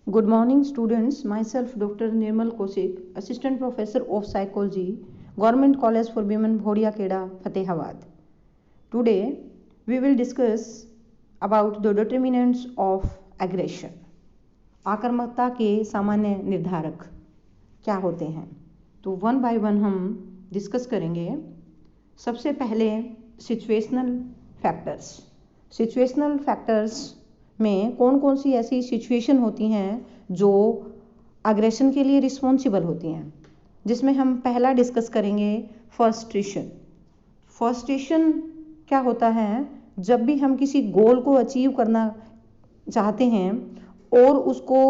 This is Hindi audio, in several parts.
Good morning, students. Myself, Dr. Nirmal Kaushik, Assistant Professor of Psychology, Government College for Women, Bhodia Kheda, Fatehabad. Today, we will discuss about the determinants of aggression. आक्रामकता के सामान्य निर्धारक क्या होते हैं, तो वन बाय वन हम डिस्कस करेंगे। सबसे पहले सिचुएशनल फैक्टर्स। सिचुएशनल फैक्टर्स में कौन कौन सी ऐसी सिचुएशन होती हैं जो अग्रेशन के लिए रिस्पॉन्सिबल होती हैं, जिसमें हम पहला डिस्कस करेंगे फ्रस्ट्रेशन। फ्रस्ट्रेशन क्या होता है? जब भी हम किसी गोल को अचीव करना चाहते हैं और उसको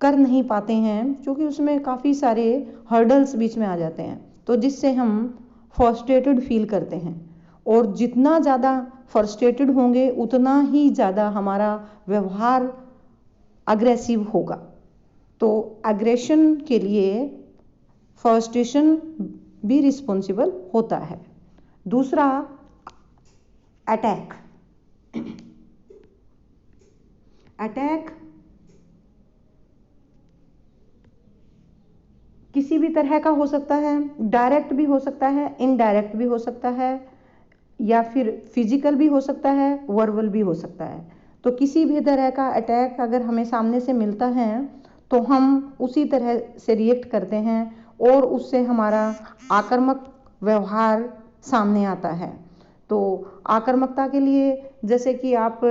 कर नहीं पाते हैं, क्योंकि उसमें काफ़ी सारे हर्डल्स बीच में आ जाते हैं, तो जिससे हम फ्रस्ट्रेटेड फील करते हैं। और जितना ज़्यादा फ्रस्ट्रेटेड होंगे उतना ही ज़्यादा हमारा व्यवहार अग्रेसिव होगा। तो अग्रेशन के लिए फ्रस्ट्रेशन भी रिस्पॉन्सिबल होता है। दूसरा, अटैक। अटैक किसी भी तरह का हो सकता है, डायरेक्ट भी हो सकता है, इनडायरेक्ट भी हो सकता है, या फिर फिजिकल भी हो सकता है, वर्बल भी हो सकता है। तो किसी भी तरह का अटैक अगर हमें सामने से मिलता है तो हम उसी तरह से रिएक्ट करते हैं और उससे हमारा आक्रामक व्यवहार सामने आता है। तो आक्रामकता के लिए जैसे कि आप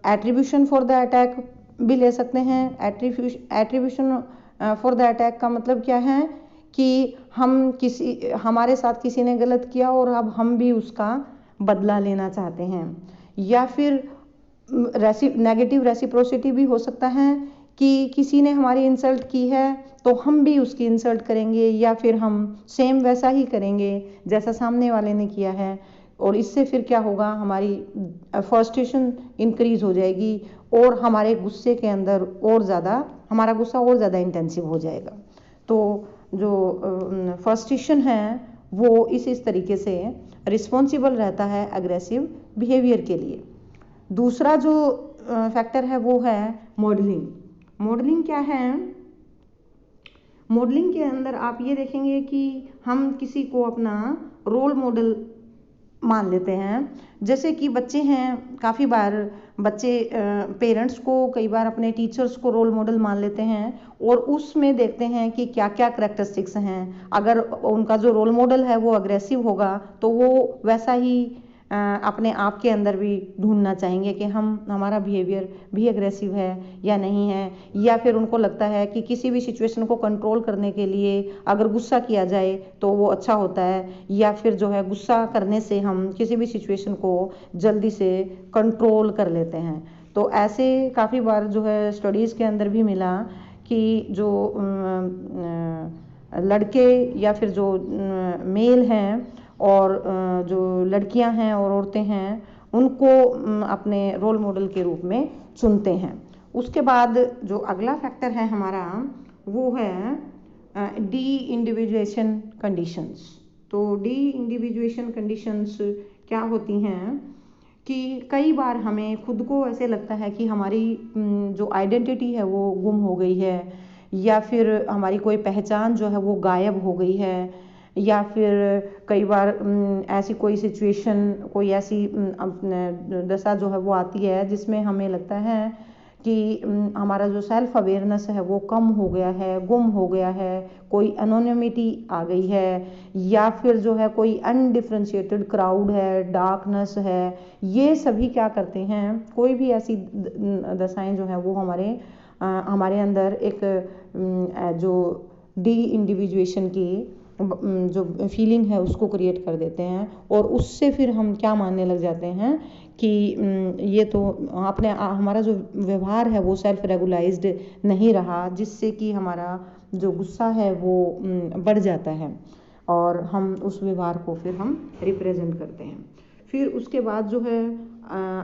एट्रीब्यूशन फॉर द अटैक भी ले सकते हैं। एट्रीब्यूशन फॉर द अटैक का मतलब क्या है कि हमारे साथ किसी ने गलत किया और अब हम भी उसका बदला लेना चाहते हैं। या फिर नेगेटिव रेसिप्रोसिटी भी हो सकता है कि किसी ने हमारी इंसल्ट की है तो हम भी उसकी इंसल्ट करेंगे, या फिर हम सेम वैसा ही करेंगे जैसा सामने वाले ने किया है। और इससे फिर क्या होगा, हमारी फ्रस्ट्रेशन इंक्रीज हो जाएगी और हमारे गुस्से के अंदर और ज़्यादा हमारा गुस्सा और ज़्यादा इंटेंसिव हो जाएगा। तो जो फ्रस्ट्रेशन है वो इस तरीके से रिस्पॉन्सिबल रहता है अग्रेसिव बिहेवियर के लिए। दूसरा जो फैक्टर है वो है मॉडलिंग। मॉडलिंग क्या है? मॉडलिंग के अंदर आप ये देखेंगे कि हम किसी को अपना रोल मॉडल मान लेते हैं। जैसे कि बच्चे हैं, काफ़ी बार बच्चे पेरेंट्स को कई बार अपने टीचर्स को रोल मॉडल मान लेते हैं और उसमें देखते हैं कि क्या क्या करैक्टरिस्टिक्स हैं। अगर उनका जो रोल मॉडल है वो अग्रेसिव होगा तो वो वैसा ही अपने आप के अंदर भी ढूंढना चाहेंगे कि हमारा बिहेवियर भी अग्रेसिव है या नहीं है। या फिर उनको लगता है कि किसी भी सिचुएशन को कंट्रोल करने के लिए अगर गुस्सा किया जाए तो वो अच्छा होता है, या फिर जो है गुस्सा करने से हम किसी भी सिचुएशन को जल्दी से कंट्रोल कर लेते हैं। तो ऐसे काफ़ी बार जो है स्टडीज़ के अंदर भी मिला कि जो लड़के या फिर जो मेल हैं और जो लड़कियां हैं और औरतें हैं उनको अपने रोल मॉडल के रूप में चुनते हैं। उसके बाद जो अगला फैक्टर है हमारा वो है डी इंडिविजुएशन कंडीशंस। तो डी इंडिविजुएशन कंडीशंस क्या होती हैं कि कई बार हमें खुद को ऐसे लगता है कि हमारी जो आइडेंटिटी है वो गुम हो गई है, या फिर हमारी कोई पहचान जो है वो गायब हो गई है, या फिर कई बार ऐसी कोई सिचुएशन, कोई ऐसी दशा जो है वो आती है जिसमें हमें लगता है कि हमारा जो सेल्फ अवेयरनेस है वो कम हो गया है, गुम हो गया है, कोई एनोनिमिटी आ गई है, या फिर जो है कोई अनडिफरेंशिएटेड क्राउड है, डार्कनेस है। ये सभी क्या करते हैं, कोई भी ऐसी दशाएं जो है वो हमारे अंदर एक जो डी इंडिविजुएशन की जो फीलिंग है उसको क्रिएट कर देते हैं। और उससे फिर हम क्या मानने लग जाते हैं कि ये तो हमारा जो व्यवहार है वो सेल्फ रेगुलाइज्ड नहीं रहा, जिससे कि हमारा जो गुस्सा है वो बढ़ जाता है और हम उस व्यवहार को फिर हम रिप्रेजेंट करते हैं। फिर उसके बाद जो है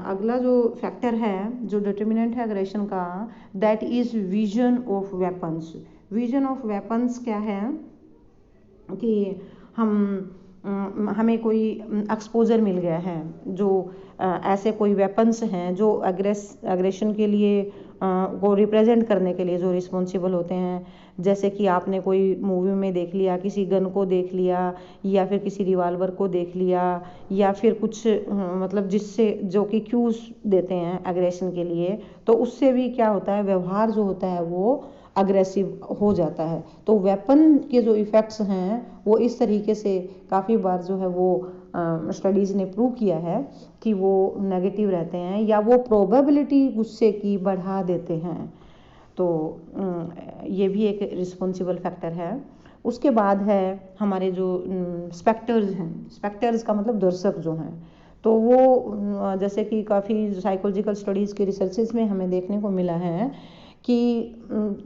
अगला जो फैक्टर है जो डिटर्मिनेंट है अग्रेशन का, that is vision of weapons. Vision of weapons क्या है कि हमें कोई एक्सपोजर मिल गया है, जो ऐसे कोई वेपन्स हैं जो एग्रेशन के लिए को रिप्रेजेंट करने के लिए जो रिस्पॉन्सिबल होते हैं, जैसे कि आपने कोई मूवी में देख लिया, किसी गन को देख लिया या फिर किसी रिवॉल्वर को देख लिया या फिर कुछ मतलब जिससे जो कि क्यूज देते हैं एग्रेशन के लिए, तो उससे भी क्या होता है, व्यवहार जो होता है वो अग्रेसिव हो जाता है। तो वेपन के जो इफ़ेक्ट्स हैं वो इस तरीके से काफ़ी बार जो है वो स्टडीज़ ने प्रूव किया है कि वो नेगेटिव रहते हैं या वो प्रोबेबिलिटी गुस्से की बढ़ा देते हैं। तो ये भी एक रिस्पॉन्सिबल फैक्टर है। उसके बाद है हमारे जो स्पेक्टर्स हैं, स्पेक्टर्स का मतलब दर्शक जो हैं, तो वो जैसे कि काफ़ी साइकोलॉजिकल स्टडीज़ के रिसर्चेस में हमें देखने को मिला है कि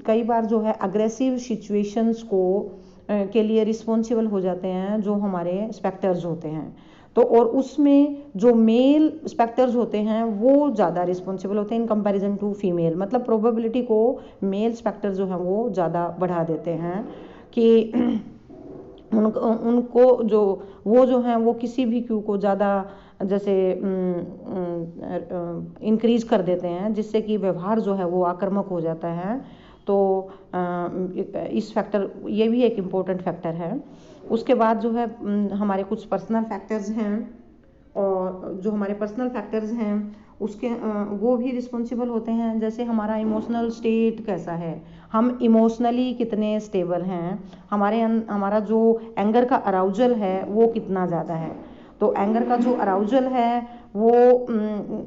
कई बार जो है अग्रेसिव सिचुएशंस को के लिए रिस्पॉन्सिबल हो जाते हैं जो हमारे स्पेक्टर्स होते हैं। तो और उसमें जो मेल स्पेक्टर्स होते हैं वो ज़्यादा रिस्पॉन्सिबल होते हैं इन कंपैरिजन टू फीमेल, मतलब प्रोबेबिलिटी को मेल स्पेक्टर्स जो हैं वो ज़्यादा बढ़ा देते हैं कि उनको जो वो जो हैं वो किसी भी क्यू को ज़्यादा जैसे इंक्रीज कर देते हैं, जिससे कि व्यवहार जो है वो आक्रामक हो जाता है। तो इस फैक्टर, ये भी एक इम्पोर्टेंट फैक्टर है। उसके बाद जो है हमारे कुछ पर्सनल फैक्टर्स हैं, और जो हमारे पर्सनल फैक्टर्स हैं उसके वो भी रिस्पॉन्सिबल होते हैं, जैसे हमारा इमोशनल स्टेट कैसा है, हम इमोशनली कितने स्टेबल हैं, हमारा जो एंगर का अराउजल है वो कितना ज़्यादा है। तो एंगर का जो अराउजल है वो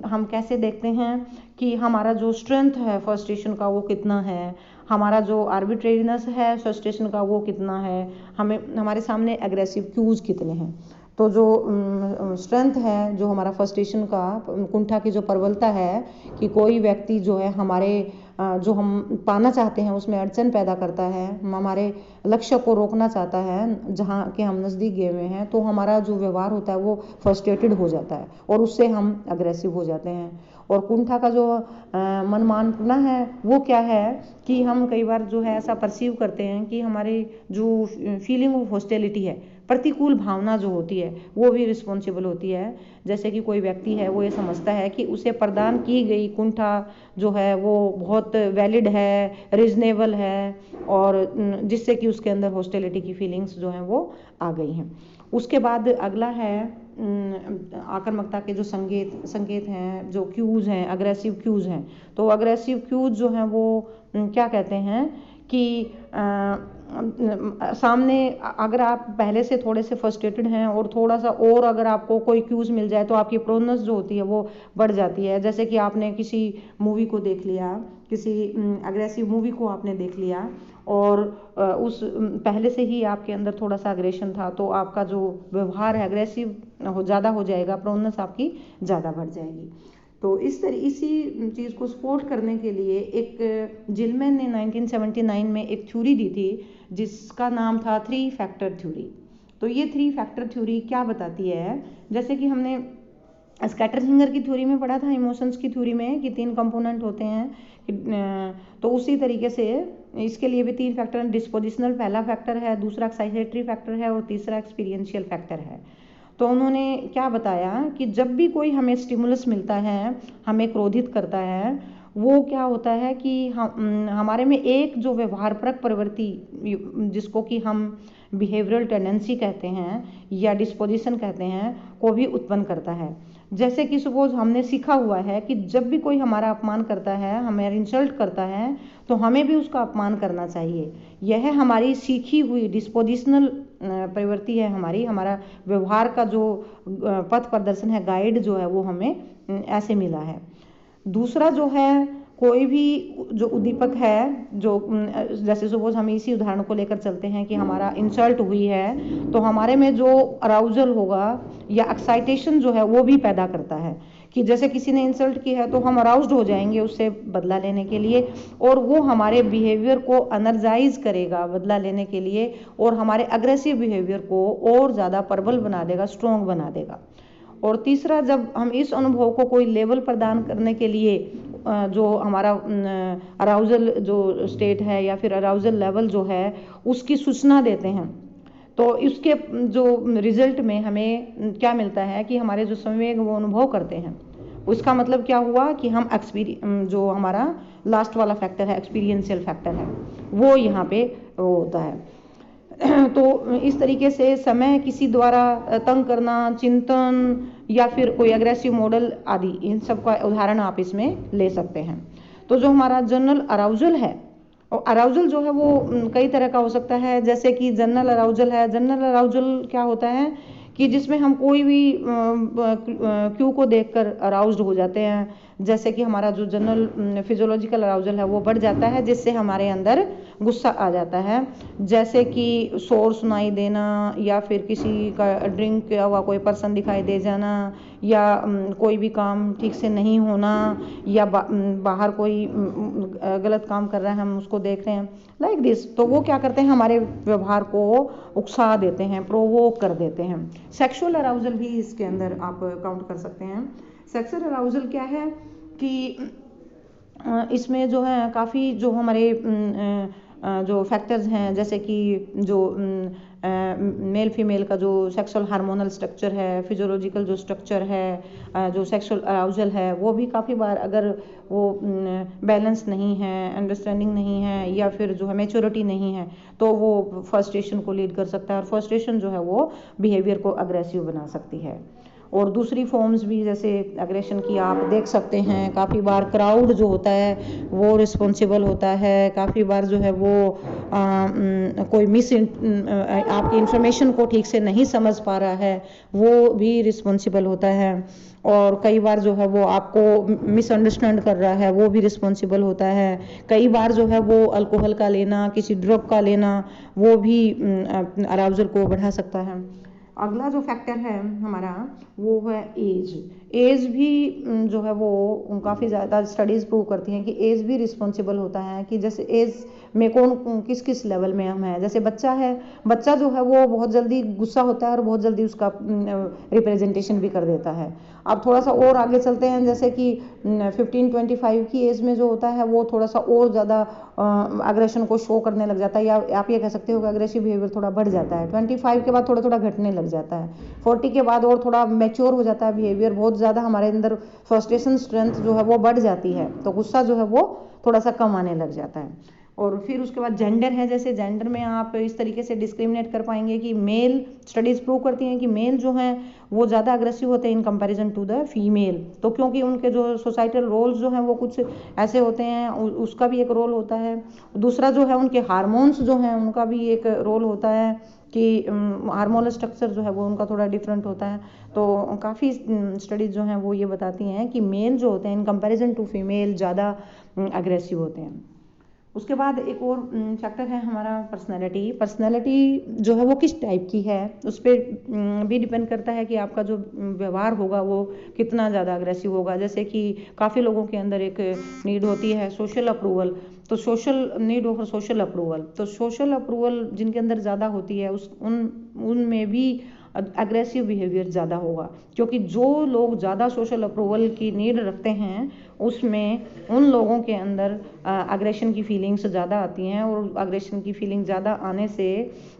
हम कैसे देखते हैं कि हमारा जो स्ट्रेंथ है फ्रस्ट्रेशन का वो कितना है, हमारा जो आर्बिट्रेरीनेस है फ्रस्ट्रेशन का वो कितना है, हमारे सामने एग्रेसिव क्यूज कितने हैं। तो जो स्ट्रेंथ है, जो हमारा फ्रस्ट्रेशन का कुंठा की जो प्रबलता है कि कोई व्यक्ति जो है हमारे जो हम पाना चाहते हैं उसमें अड़चन पैदा करता है, हमारे लक्ष्य को रोकना चाहता है जहाँ के हम नज़दीक गए हुए हैं, तो हमारा जो व्यवहार होता है वो फ्रस्ट्रेटेड हो जाता है और उससे हम अग्रेसिव हो जाते हैं। और कुंठा का जो मनमानपना है वो क्या है कि हम कई बार जो है ऐसा परसीव करते हैं कि हमारी जो फीलिंग ऑफ हॉस्टिलिटी है, प्रतिकूल भावना जो होती है वो भी रिस्पॉन्सिबल होती है। जैसे कि कोई व्यक्ति है वो ये समझता है कि उसे प्रदान की गई कुंठा जो है वो बहुत वैलिड है, रीजनेबल है, और जिससे कि उसके अंदर हॉस्टिलिटी की फीलिंग्स जो हैं वो आ गई हैं। उसके बाद अगला है आक्रामकता के जो संकेत हैं, जो क्यूज हैं, अग्रेसिव क्यूज हैं। तो अग्रेसिव क्यूज जो हैं वो क्या कहते हैं कि सामने अगर आप पहले से थोड़े से फ्रस्ट्रेटेड हैं और थोड़ा सा और अगर आपको कोई क्यूज मिल जाए तो आपकी प्रोनेस जो होती है वो बढ़ जाती है। जैसे कि आपने किसी मूवी को देख लिया, किसी अग्रेसिव मूवी को आपने देख लिया और उस पहले से ही आपके अंदर थोड़ा सा अग्रेशन था, तो आपका जो व्यवहार है अग्रेसिव ज़्यादा हो जाएगा, प्रोनेस आपकी ज़्यादा बढ़ जाएगी। तो इसी चीज़ को सपोर्ट करने के लिए एक जिलमैन ने 1979 में एक थ्योरी दी थी जिसका नाम था 3 फैक्टर थ्योरी। तो ये 3 फैक्टर थ्योरी क्या बताती है, जैसे कि हमने स्कैटरसिंगर की थ्योरी में पढ़ा था, इमोशंस की थ्योरी में, कि 3 कंपोनेंट होते हैं। तो उसी तरीके से इसके लिए भी 3 फैक्टर, डिस्पोजिशनल पहला फैक्टर है, दूसरा एक्साइटेटरी फैक्टर है और तीसरा एक्सपीरियंशियल फैक्टर है। तो उन्होंने क्या बताया कि जब भी कोई हमें स्टिमुलस मिलता है, हमें क्रोधित करता है, वो क्या होता है कि हमारे में एक जो व्यवहारपरक प्रवृत्ति जिसको कि हम बिहेवियरल टेंडेंसी कहते हैं या डिस्पोजिशन कहते हैं को भी उत्पन्न करता है। जैसे कि सपोज हमने सीखा हुआ है कि जब भी कोई हमारा अपमान करता है, हमें इंसल्ट करता है, तो हमें भी उसका अपमान करना चाहिए। यह हमारी सीखी हुई डिस्पोजिशनल प्रवृत्ति है, हमारा व्यवहार का जो पथ प्रदर्शन है, गाइड जो है वो हमें ऐसे मिला है। दूसरा जो है, कोई भी जो उद्दीपक है, जो जैसे सपोज हम इसी उदाहरण को लेकर चलते हैं कि हमारा इंसल्ट हुई है, तो हमारे में जो अराउजल होगा या एक्साइटेशन जो है वो भी पैदा करता है कि जैसे किसी ने इंसल्ट की है तो हम अराउज्ड हो जाएंगे उससे बदला लेने के लिए, और वो हमारे बिहेवियर को एनर्जाइज करेगा बदला लेने के लिए, और हमारे अग्रेसिव बिहेवियर को और ज़्यादा प्रबल बना देगा, स्ट्रॉन्ग बना देगा। और तीसरा, जब हम इस अनुभव को कोई लेवल प्रदान करने के लिए जो हमारा अराउजल जो स्टेट है या फिर अराउजल लेवल जो है उसकी सूचना देते हैं, तो इसके जो रिजल्ट में हमें क्या मिलता है कि हमारे जो संवेग वो अनुभव करते हैं, उसका मतलब क्या हुआ कि हम जो हमारा लास्ट वाला फैक्टर है, एक्सपीरियंशियल फैक्टर है, वो यहाँ पे वो होता है। तो इस तरीके से समय किसी द्वारा तंग करना, चिंतन या फिर कोई एग्रेसिव मॉडल आदि, इन सब का उदाहरण आप इसमें ले सकते हैं। तो जो हमारा जनरल अराउजल है, और अराउजल जो है वो कई तरह का हो सकता है, जैसे कि जनरल अराउजल है। जनरल अराउजल क्या होता है कि जिसमें हम कोई भी क्यू को देखकर अराउज्ड हो जाते हैं, जैसे कि हमारा जो जनरल फिजियोलॉजिकल अराउजल है वो बढ़ जाता है, जिससे हमारे अंदर गुस्सा आ जाता है, जैसे कि शोर सुनाई देना, या फिर किसी का ड्रिंक किया हुआ कोई पर्सन दिखाई दे जाना, या कोई भी काम ठीक से नहीं होना, या बाहर कोई गलत काम कर रहा है, हम उसको देख रहे हैं, लाइक दिस। तो वो क्या करते हैं, हमारे व्यवहार को उकसा देते हैं, प्रोवोक कर देते हैं। सेक्सुअल अराउजल भी इसके अंदर आप काउंट कर सकते हैं। सेक्सुअल अराउजल क्या है कि इसमें जो है काफ़ी जो हमारे जो फैक्टर्स हैं, जैसे कि जो मेल फीमेल का जो सेक्सुअल हार्मोनल स्ट्रक्चर है, फिजियोलॉजिकल जो स्ट्रक्चर है, जो सेक्सुअल अराउजल है, वो भी काफ़ी बार अगर वो बैलेंस नहीं है, अंडरस्टैंडिंग नहीं है, या फिर जो है मैच्योरिटी नहीं है, तो वो फ्रस्ट्रेशन को लीड कर सकता है, और फ्रस्ट्रेशन जो है वो बिहेवियर को अग्रेसिव बना सकती है। और दूसरी फॉर्म्स भी जैसे एग्रेशन की आप देख सकते हैं, काफ़ी बार क्राउड जो होता है वो रिस्पॉन्सिबल होता है, काफ़ी बार जो है वो कोई आपकी इंफॉर्मेशन को ठीक से नहीं समझ पा रहा है, वो भी रिस्पॉन्सिबल होता है, और कई बार जो है वो आपको मिसअंडरस्टैंड कर रहा है, वो भी रिस्पॉन्सिबल होता है। कई बार जो है वो अल्कोहल का लेना, किसी ड्रग का लेना, वो भी अराउजल को बढ़ा सकता है। अगला जो फैक्टर है हमारा वो है एज। एज भी जो है वो काफ़ी ज़्यादा स्टडीज़ प्रूव करती हैं कि एज भी रिस्पॉन्सिबल होता है, कि जैसे एज में कौन किस किस लेवल में हम हैं। जैसे बच्चा है, बच्चा जो है वो बहुत जल्दी गुस्सा होता है और बहुत जल्दी उसका रिप्रेजेंटेशन भी कर देता है। अब थोड़ा सा और आगे चलते हैं, जैसे कि 15-25 की एज में जो होता है वो थोड़ा सा और ज़्यादा अग्रेशन को शो करने लग जाता है, या आप ये कह सकते हो कि अग्रेसिव बिहेवियर थोड़ा बढ़ जाता है। 25 के बाद थोड़ा थोड़ा घटने लग जाता है। 40 के बाद और थोड़ा मैच्योर हो जाता है बिहेवियर, बहुत ज़्यादा हमारे अंदर फ्रस्ट्रेशन स्ट्रेंथ जो है वो बढ़ जाती है, तो गुस्सा जो है वो थोड़ा सा कम आने लग जाता है। और फिर उसके बाद जेंडर है, जैसे जेंडर में आप इस तरीके से डिस्क्रिमिनेट कर पाएंगे कि मेल, स्टडीज़ प्रूव करती हैं कि मेल जो हैं वो ज़्यादा अग्रेसिव होते हैं in comparison to the female. तो क्योंकि उनके जो सोसाइटल रोल्स जो हैं वो कुछ ऐसे होते हैं, उसका भी एक रोल होता है। दूसरा जो है उनके हार्मोन्स जो हैं उनका भी एक रोल होता है, कि हार्मोनल स्ट्रक्चर जो है वो उनका थोड़ा डिफरेंट होता है। तो काफ़ी स्टडीज़ जो हैं वो ये बताती हैं कि मेल जो होते हैं इन कंपैरिजन टू फीमेल ज़्यादा अग्रेसिव होते हैं। उसके बाद एक और फैक्टर है हमारा पर्सनैलिटी। पर्सनैलिटी जो है वो किस टाइप की है उस पर भी डिपेंड करता है कि आपका जो व्यवहार होगा वो कितना ज़्यादा अग्रेसिव होगा। जैसे कि काफ़ी लोगों के अंदर एक नीड होती है सोशल अप्रूवल, तो social need of social approval, तो सोशल अप्रूवल जिनके अंदर ज़्यादा होती है उनमें भी अग्रेसिव बिहेवियर ज़्यादा होगा, क्योंकि जो लोग ज़्यादा सोशल अप्रूवल की नीड रखते हैं उसमें उन लोगों के अंदर अग्रेशन की फीलिंग्स ज़्यादा आती हैं, और अग्रेशन की फीलिंग ज़्यादा आने से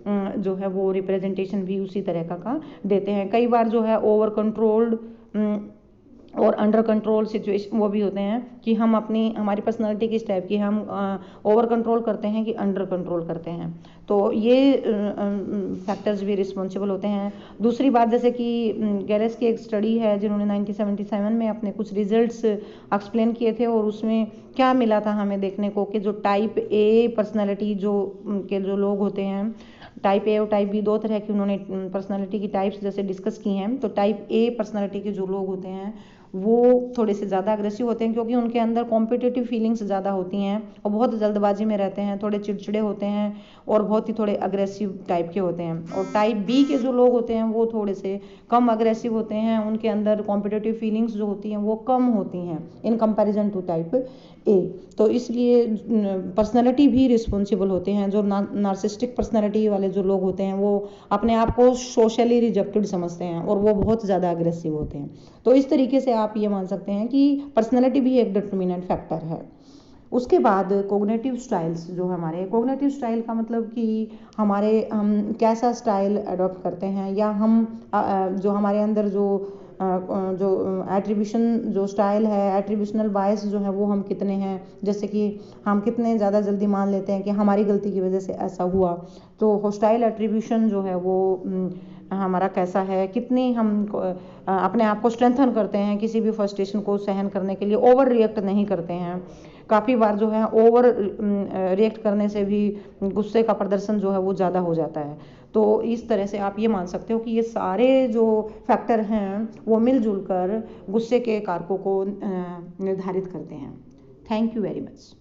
जो है वो रिप्रेजेंटेशन भी उसी तरह का देते हैं। कई बार जो है ओवर कंट्रोल्ड और अंडर कंट्रोल सिचुएशन वो भी होते हैं, कि हम हमारी पर्सनालिटी किस टाइप की, हम ओवर कंट्रोल करते हैं कि अंडर कंट्रोल करते हैं, तो ये फैक्टर्स भी रिस्पॉन्सिबल होते हैं। दूसरी बात, जैसे कि गैरेस की एक स्टडी है जिन्होंने 1977 में अपने कुछ रिजल्ट्स एक्सप्लेन किए थे, और उसमें क्या मिला था हमें देखने को कि जो टाइप ए पर्सनैलिटी जो लोग होते हैं, टाइप ए और टाइप बी, दो तरह की उन्होंने पर्सनालिटी की टाइप्स जैसे डिस्कस की हैं। तो टाइप ए पर्सनालिटी के जो लोग होते हैं वो थोड़े से ज़्यादा अग्रेसिव होते हैं, क्योंकि उनके अंदर कॉम्पिटिटिव फीलिंग्स ज़्यादा होती हैं, और बहुत जल्दबाजी में रहते हैं, थोड़े चिड़चिड़े होते हैं, और बहुत ही थोड़े अग्रेसिव टाइप के होते हैं। और टाइप बी के जो लोग होते हैं वो थोड़े से कम अग्रेसिव होते हैं, उनके अंदर कॉम्पिटिटिव फीलिंग्स जो होती हैं वो कम होती हैं in comparison to type A. तो इसलिए पर्सनैलिटी भी रिस्पॉन्सिबल होते हैं। जो नार्सिस्टिक पर्सनैलिटी वाले जो लोग होते हैं वो अपने आप को सोशली रिजेक्टेड समझते हैं, और वो बहुत ज़्यादा अग्रेसिव होते हैं। तो इस तरीके से आप ये मान सकते हैं कि पर्सनैलिटी भी एक डिटरमिनेंट फैक्टर है। उसके बाद कोग्निटिव स्टाइल्स, जो हमारे कोग्निटिव स्टाइल का मतलब कि हम कैसा स्टाइल अडॉप्ट करते हैं, या हम जो हमारे अंदर जो एट्रीब्यूशन जो स्टाइल है, एट्रीब्यूशनल बायस जो है वो हम कितने हैं, जैसे कि हम कितने ज़्यादा जल्दी मान लेते हैं कि हमारी गलती की वजह से ऐसा हुआ। तो होस्टाइल एट्रीब्यूशन जो है वो हमारा कैसा है, कितनी हम अपने आप को स्ट्रेंथन करते हैं किसी भी फ्रस्ट्रेशन को सहन करने के लिए, ओवर रिएक्ट नहीं करते हैं। काफ़ी बार जो है ओवर रिएक्ट करने से भी गुस्से का प्रदर्शन जो है वो ज़्यादा हो जाता है। तो इस तरह से आप ये मान सकते हो कि ये सारे जो फैक्टर हैं वो मिलजुल कर गुस्से के कारकों को निर्धारित करते हैं। Thank you very much.